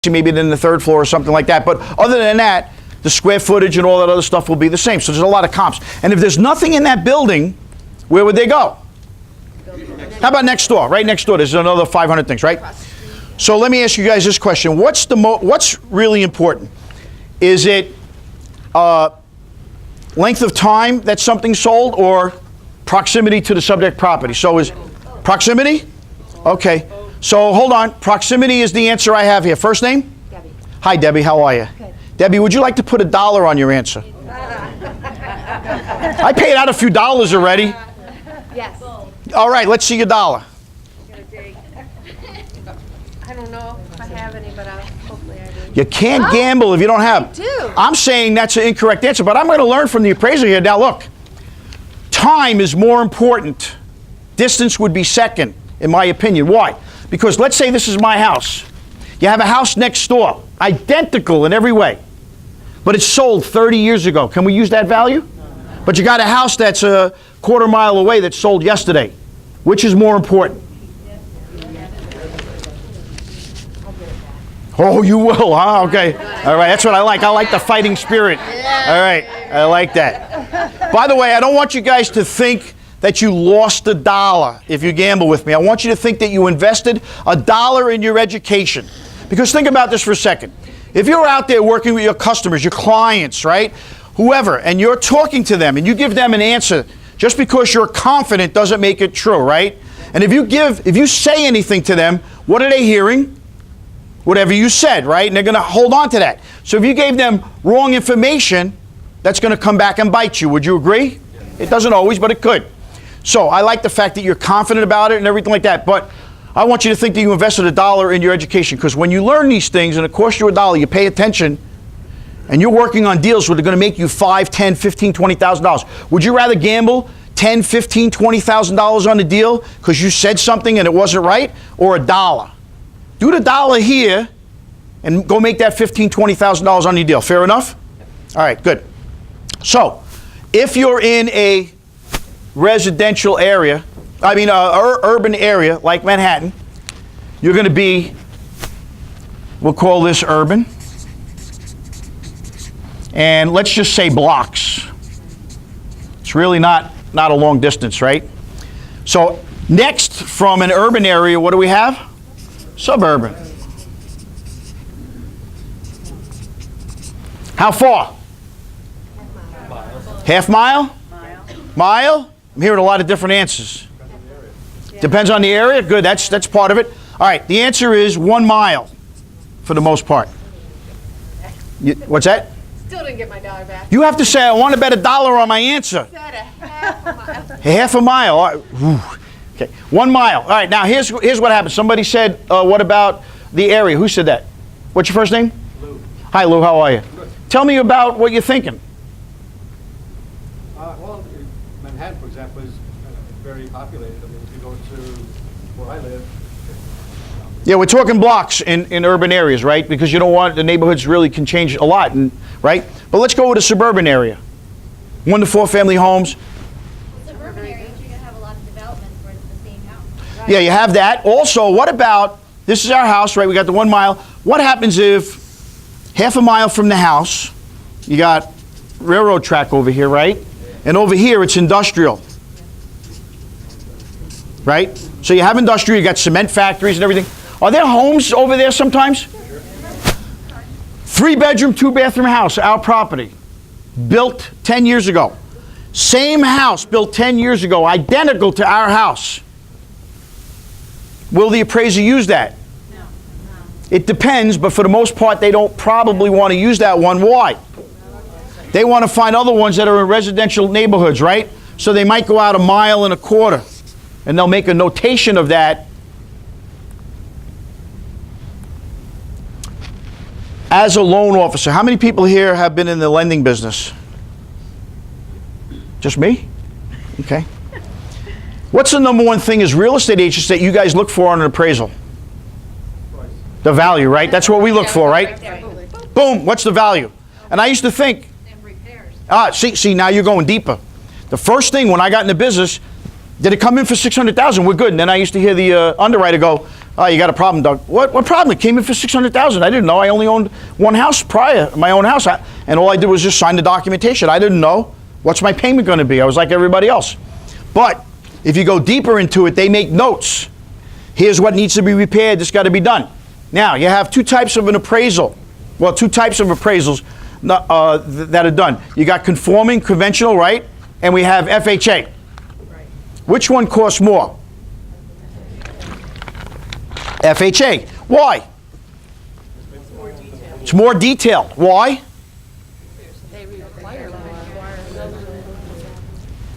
maybe than the third floor or something like that. But other than that, the square footage and all that other stuff will be the same. So there's a lot of comps. And if there's nothing in that building, where would they go? How about next door? Right next door, there's another 500 things, right? So let me ask you guys this question. What's really important? Is it length of time that something's sold or proximity to the subject property? So is proximity? Okay. So hold on. Proximity is the answer I have here. First name? Debbie. Hi, Debbie. How are you? Good. Debbie, would you like to put $1 on your answer? I paid out a few dollars already. Yes. All right, let's see your dollar. I don't know if I have any, but hopefully I do. You can't gamble if you don't have. I do. I'm saying that's an incorrect answer, but I'm going to learn from the appraiser here. Now look, time is more important. Distance would be second, in my opinion. Why? Because let's say this is my house. You have a house next door, identical in every way, but it's sold 30 years ago. Can we use that value? But you got a house that's a quarter mile away that sold yesterday. Which is more important? Oh, you will, huh? Okay. All right, that's what I like. I like the fighting spirit. All right, I like that. By the way, I don't want you guys to think that you lost $1 if you gamble with me. I want you to think that you invested $1 in your education. Because think about this for a second. If you're out there working with your customers, your clients, right? Whoever, and you're talking to them and you give them an answer, just because you're confident doesn't make it true, right? And if you say anything to them, what are they hearing? Whatever you said, right? And they're going to hold on to that. So if you gave them wrong information, that's going to come back and bite you. Would you agree? It doesn't always, but it could. So I like the fact that you're confident about it and everything like that, but I want you to think that you invested $1 in your education, because when you learn these things and it costs you $1, you pay attention, and you're working on deals that are going to make you $5, $10, $15, $20,000. Would you rather gamble $10, $15, $20,000 on a deal because you said something and it wasn't right, or $1? Do the $1 here and go make that $15,000, $20,000 on your deal. Fair enough? All right, good. So if you're in a residential area, urban area like Manhattan, you're going to be, we'll call this urban, and let's just say blocks. It's really not a long distance, right? So next from an urban area, what do we have? Suburban. How far? Half mile? Mile? I'm hearing a lot of different answers. Depends on the area. Good, that's part of it. All right, the answer is 1 mile for the most part. What's that? Still didn't get my dollar back. You have to say, I want to bet $1 on my answer. Said a half a mile. Half a mile. All right. Okay, 1 mile. All right, now here's what happened. Somebody said, what about the area? Who said that? What's your first name? Lou. Hi, Lou. How are you? Good. Tell me about what you're thinking. Well, Manhattan, for example, is very populated. I mean, if you go to where I live. Yeah, we're talking blocks in urban areas, right? Because you don't want, the neighborhoods really can change a lot, right? But let's go with a suburban area. 1 to 4 family homes. Suburban areas, you're going to have a lot of development where it's the same house. Right? Yeah, you have that. Also, what about, this is our house, right? We got the 1 mile. What happens if half a mile from the house, you got railroad track over here, right? And over here, it's industrial. Right? So you have industrial, you got cement factories and everything. Are there homes over there sometimes? 3-bedroom, 2-bathroom house, our property. Built 10 years ago. Same house built 10 years ago, identical to our house. Will the appraiser use that? No. It depends, but for the most part, they don't probably want to use that one. Why? They want to find other ones that are in residential neighborhoods, right? So they might go out 1.25 miles, and they'll make a notation of that. As a loan officer, how many people here have been in the lending business? Just me? Okay. What's the number one thing as real estate agents that you guys look for on an appraisal? Price. The value, right? That's what we look for, right? Boom, what's the value? And I used to think, And repairs. see, now you're going deeper. The first thing when I got into business, did it come in for $600,000? We're good. And then I used to hear the underwriter go, Oh, you got a problem, Doug. What problem? It came in for $600,000. I didn't know. I only owned one house prior, my own house. And all I did was just sign the documentation. I didn't know what's my payment going to be. I was like everybody else. But if you go deeper into it, they make notes. Here's what needs to be repaired. This got to be done. Now, you have two types of an appraisal. Well, two types of appraisals that are done. You got conforming, conventional, right? And we have FHA. Which one costs more? FHA. Why? It's more detailed. Why?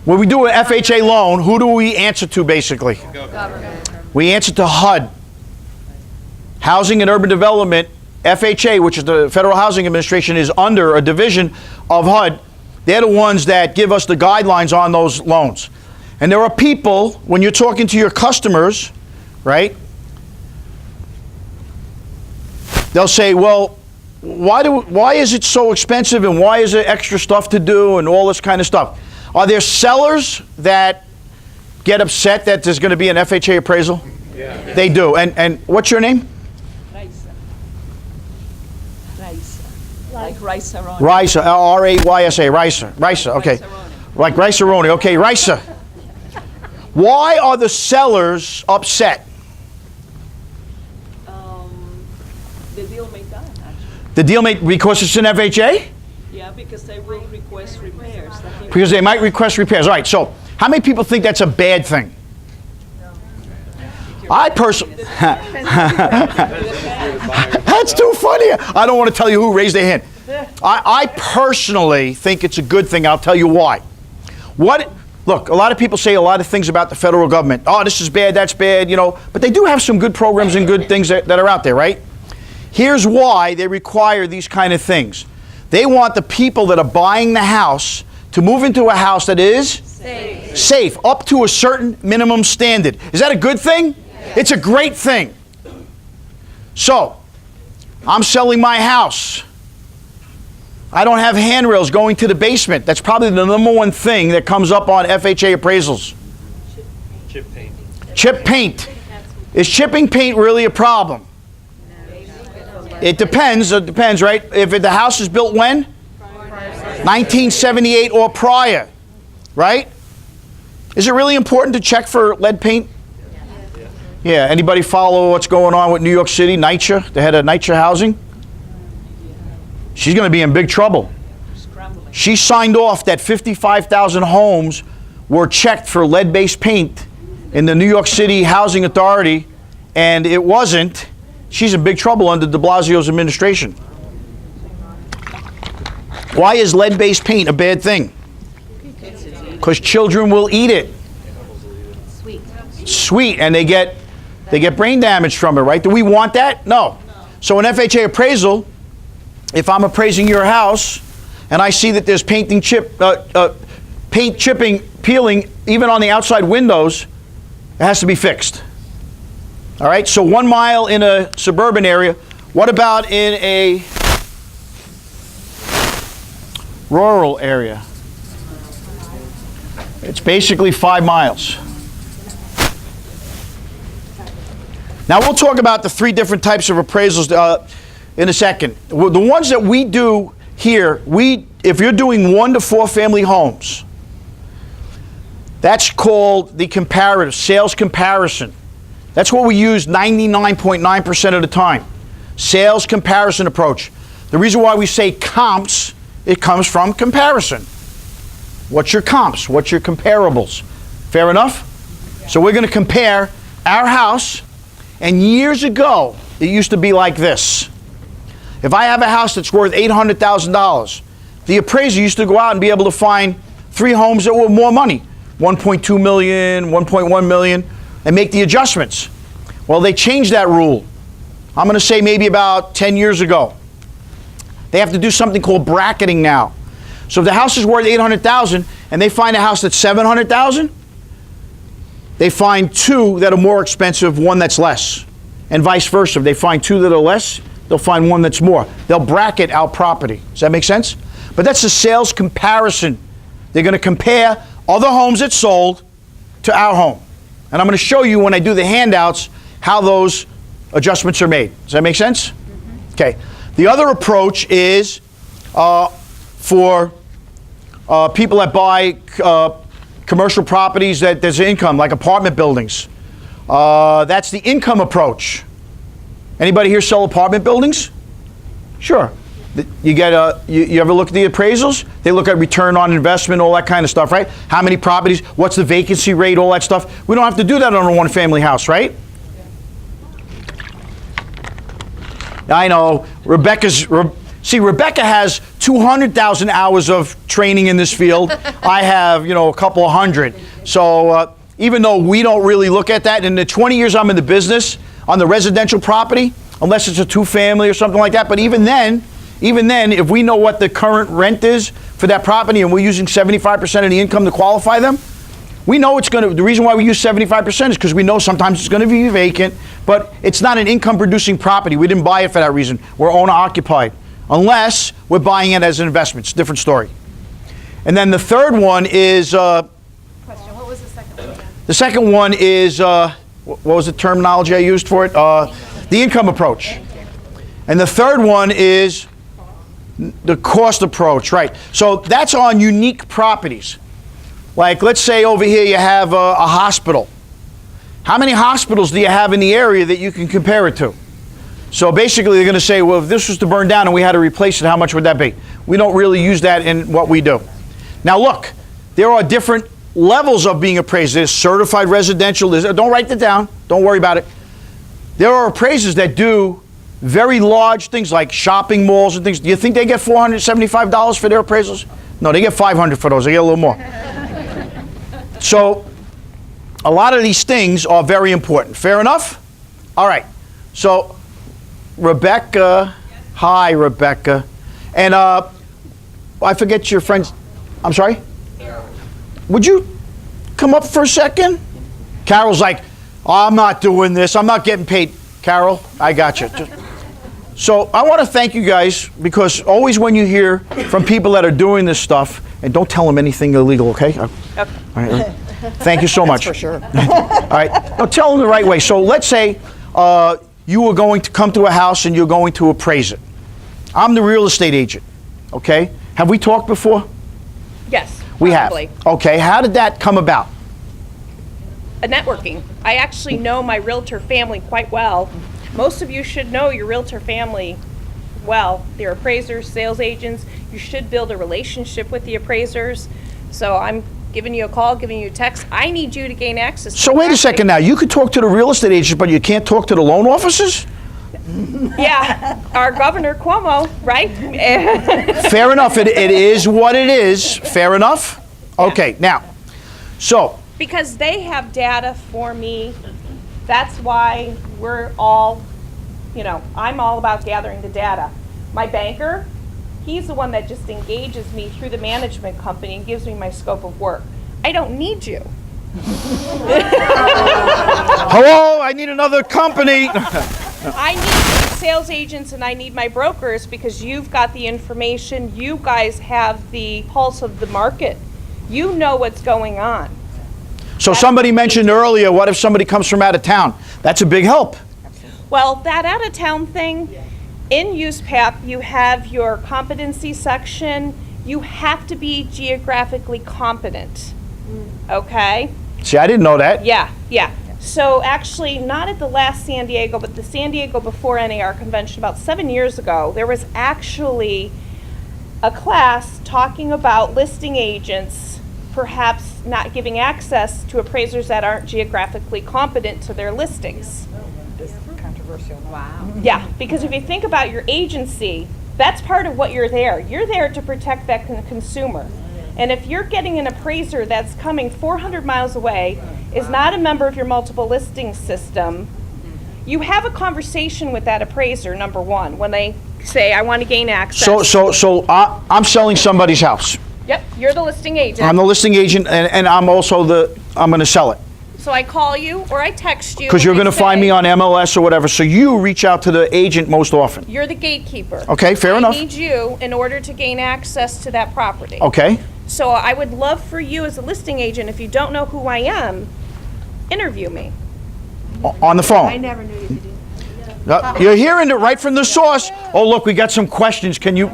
When we do an FHA loan, who do we answer to basically? Government. We answer to HUD. Housing and Urban Development, FHA, which is the Federal Housing Administration, is under a division of HUD. They're the ones that give us the guidelines on those loans. And there are people, when you're talking to your customers, right? They'll say, well, why is it so expensive and why is there extra stuff to do and all this kind of stuff? Are there sellers that get upset that there's going to be an FHA appraisal? Yeah. They do. And what's your name? Like rice-a-roni. Risa, R-A-Y-S-A, Risa, okay. Like rice-a-roni, okay, Risa. Why are the sellers upset? The deal may done, actually. The deal because it's an FHA? Yeah, because they will request repairs. Because they might request repairs. All right, so how many people think that's a bad thing? I personally, that's too funny. I don't want to tell you who raised their hand. I personally think it's a good thing. I'll tell you why. Look, a lot of people say a lot of things about the federal government. Oh, this is bad, that's bad, you know. But they do have some good programs and good things that are out there, right? Here's why they require these kind of things. They want the people that are buying the house to move into a house that is safe up to a certain minimum standard. Is that a good thing? It's a great thing. So, I'm selling my house. I don't have handrails going to the basement. That's probably the number one thing that comes up on FHA appraisals. Chip paint. Chip paint. Is chipping paint really a problem? It depends, right? If the house is built when? 1978 or prior, right? Is it really important to check for lead paint? Yeah, anybody follow what's going on with New York City, NYCHA, the head of NYCHA Housing? She's going to be in big trouble. She signed off that 55,000 homes were checked for lead-based paint in the New York City Housing Authority, and it wasn't. She's in big trouble under de Blasio's administration. Why is lead-based paint a bad thing? Because children will eat it. Sweet, and they get brain damage from it, right? Do we want that? No. So an FHA appraisal, if I'm appraising your house and I see that there's paint chipping, peeling, even on the outside windows, it has to be fixed. All right, so 1 mile in a suburban area. What about in a rural area? It's basically 5 miles. Now we'll talk about the 3 different types of appraisals in a second. The ones that we do here, if you're doing 1 to 4 family homes, that's called the comparative, sales comparison. That's what we use 99.9% of the time. Sales comparison approach. The reason why we say comps, it comes from comparison. What's your comps? What's your comparables? Fair enough? So we're going to compare our house, and years ago, it used to be like this. If I have a house that's worth $800,000, the appraiser used to go out and be able to find 3 homes that were more money, 1.2 million, 1.1 million, and make the adjustments. Well, they changed that rule. I'm going to say maybe about 10 years ago. They have to do something called bracketing now. So if the house is worth $800,000 and they find a house that's $700,000, they find 2 that are more expensive, 1 that's less. And vice versa. If they find 2 that are less, they'll find 1 that's more. They'll bracket our property. Does that make sense? But that's a sales comparison. They're going to compare other homes that sold to our home. And I'm going to show you when I do the handouts how those adjustments are made. Does that make sense? Okay. The other approach is for people that buy commercial properties that there's income, like apartment buildings. That's the income approach. Anybody here sell apartment buildings? Sure. You get you ever look at the appraisals? They look at return on investment, all that kind of stuff, right? How many properties? What's the vacancy rate? All that stuff. We don't have to do that on a one-family house, right? I know. Rebecca has 200,000 hours of training in this field. I have, a couple of hundred. So even though we don't really look at that, in the 20 years I'm in the business on the residential property, unless it's a two-family or something like that, but even then, if we know what the current rent is for that property and we're using 75% of the income to qualify them, we know it's going to, the reason why we use 75% is because we know sometimes it's going to be vacant, but it's not an income-producing property. We didn't buy it for that reason. We're owner-occupied, unless we're buying it as an investment. It's a different story. And then the third one is... Question, what was the second one again? The second one is, what was the terminology I used for it? The income approach. And the third one is the cost approach, right? So that's on unique properties. Like, let's say over here you have a hospital. How many hospitals do you have in the area that you can compare it to? So basically they're going to say, well, if this was to burn down and we had to replace it, how much would that be? We don't really use that in what we do. Now look, there are different levels of being appraised. There's certified residential. Don't write that down. Don't worry about it. There are appraisers that do very large things like shopping malls and things. Do you think they get $475 for their appraisals? No, they get $500 for those. They get a little more. So a lot of these things are very important. Fair enough? All right. So Rebecca, hi Rebecca. And I forget your friend's, I'm sorry? Would you come up for a second? Carol's like, oh, I'm not doing this. I'm not getting paid. Carol, I got you. So I want to thank you guys, because always when you hear from people that are doing this stuff, and don't tell them anything illegal, okay? Okay. All right. Thank you so much. For sure. All right. No, tell them the right way. So let's say you were going to come to a house and you're going to appraise it. I'm the real estate agent, okay? Have we talked before? Yes. We probably. have. Okay. How did that come about? A networking. I actually know my realtor family quite well. Most of you should know your realtor family well. They're appraisers, sales agents. You should build a relationship with the appraisers. So I'm giving you a call, giving you a text. I need you to gain access to So wait a second now. You could talk to the real estate agents, but you can't talk to the loan officers? Yeah, our Governor Cuomo, right? Fair enough. It is what it is. Fair enough? Okay. Now, so... Because they have data for me. That's why we're all, I'm all about gathering the data. My banker, he's the one that just engages me through the management company and gives me my scope of work. I don't need you. Hello, I need another company. I need sales agents and I need my brokers, because you've got the information. You guys have the pulse of the market. You know what's going on. So somebody mentioned earlier, what if somebody comes from out of town? That's a big help. Well, that out-of-town thing, in USPAP, you have your competency section. You have to be geographically competent, okay? See, I didn't know that. Yeah. So actually, not at the last San Diego, but the San Diego before NAR convention about 7 years ago, there was actually a class talking about listing agents perhaps not giving access to appraisers that aren't geographically competent to their listings. This is controversial. Wow. Yeah, because if you think about your agency, that's part of what you're there. You're there to protect that consumer. And if you're getting an appraiser that's coming 400 miles away, is not a member of your multiple listing system, you have a conversation with that appraiser, number one, when they say, I want to gain access. So I'm selling somebody's house. Yep, you're the listing agent. I'm the listing agent, and I'm also I'm going to sell it. So I call you or I text you. Because you're going to find me on MLS or whatever, so you reach out to the agent most often. You're the gatekeeper. Okay, fair enough. I need you in order to gain access to that property. Okay. So I would love for you as a listing agent, if you don't know who I am, interview me. On the phone. I never knew you could do that. You're hearing it right from the source. Oh, look, we got some questions. Can you?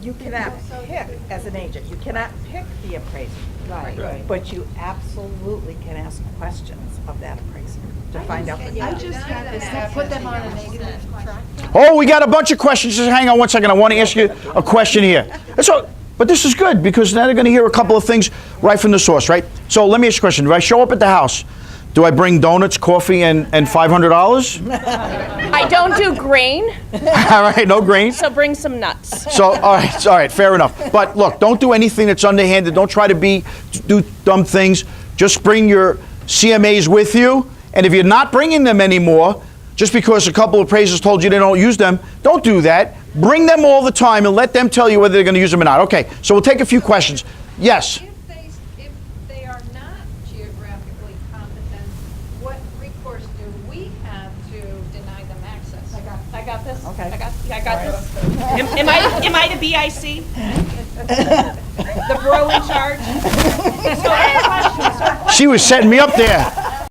You cannot pick, as an agent, you cannot pick the appraiser. Right. But you absolutely can ask questions of that appraiser to find out. I just had this happen. Put them on a negative track. Oh, we got a bunch of questions. Just hang on one second. I want to ask you a question here. That's all. But this is good because now they're going to hear a couple of things right from the source, right? So let me ask you a question. Do I show up at the house? Do I bring donuts, coffee, and $500? I don't do grain, All right, no grain. so bring some nuts. So, all right, fair enough. But look, don't do anything that's underhanded. Don't try to do dumb things. Just bring your CMAs with you. And if you're not bringing them anymore, just because a couple of appraisers told you they don't use them, don't do that. Bring them all the time and let them tell you whether they're going to use them or not. Okay, so we'll take a few questions. Yes? If they are not geographically competent, what recourse do we have to deny them access? I got this. Okay. I got this. Am I the BIC? The bro in charge? So I have questions. She was setting me up there.